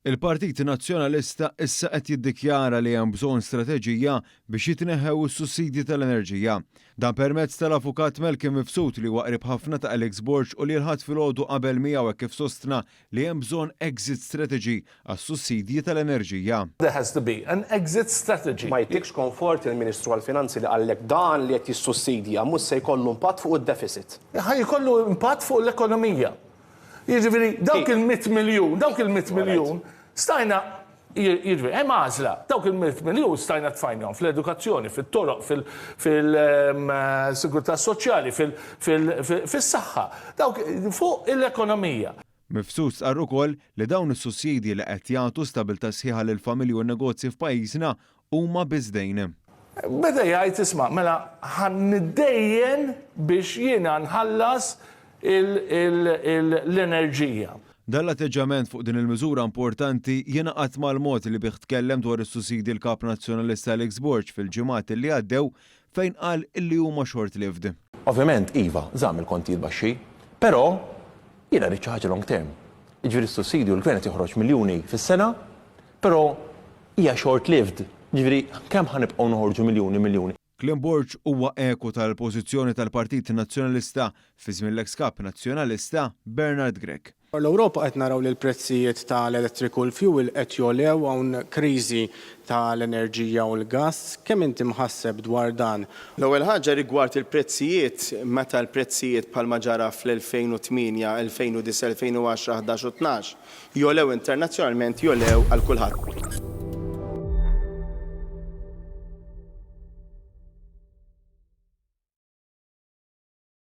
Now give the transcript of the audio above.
Il-Partit Nazzjonalista issa qed jiddikjara li hemm bżonn strateġija biex jitneħħew is-sussidji tal-enerġija. Dan permezz tal-avukat Malcolm Mifsud li waqrib ħafna ta' Alex Borg u li l-ħadd filgħodu qabel miegħu kif sostna li hemm bżonn exit strategy għas-sussidji tal-enerġija. There has to be an exit strategy. Ma jtikx komfort il-Ministru għall-Finanzi li qallek dan li qed jissussidja mhux se jkollu impatt fuq id-deficit. Ħaj jkollu impatt fuq l-ekonomija. Jiġifieri dawk il-100 miljun stajna jiġri, hemm għażla, dawk il-100 miljun stajna tfajnhom fl-edukazzjoni, fit-toroq, fil-sigurtà soċjali, fis-saħħa, dawk fuq l-ekonomija. Mifsud qar ukoll li dawn is-sussidji li qed jagħtu stabilità sħiħa lil familji u negozji f'pajjiżna huma biżdejn. Beda jgħid isma' mela ħan niddejjen biex jiena nħallas l-enerġija. Dan l-atteġġament fuq din il-miżura importanti jingħaqad mal-mod li bih tkellem dwar is-sussidji l-Kap Nazzjonalista Alex Borg fil-ġimgħat li għaddew fejn qal illi huma short-lived. Ovvjament iva żamm il-kontijiet baxxi, però jiena rrid xi ħaġa long term. Jiġifieri s-sussidju l-gvern qed joħroġ miljuni fis-sena, però hija short-lived. Jiġifieri kemm ħanibqgħu noħorġu miljuni. Kliem Borg huwa eku tal-pożizzjoni tal-Partit Nazzjonalista fi żmien l-eks Kap Nazzjonalista Bernard Grech. L-Ewropa qed naraw li l-prezzijiet tal-electrical fuel qed jolew hawn kriżi tal-enerġija u l-gass. Kemm inti mħasseb dwar dan? L-ewwel ħaġa rigward il-prezzijiet, meta l-prezzijiet bħalma ġara fl-2008, 2009, 2010, 11 u 12 jolew internazzjonalment jolew għal kulħadd.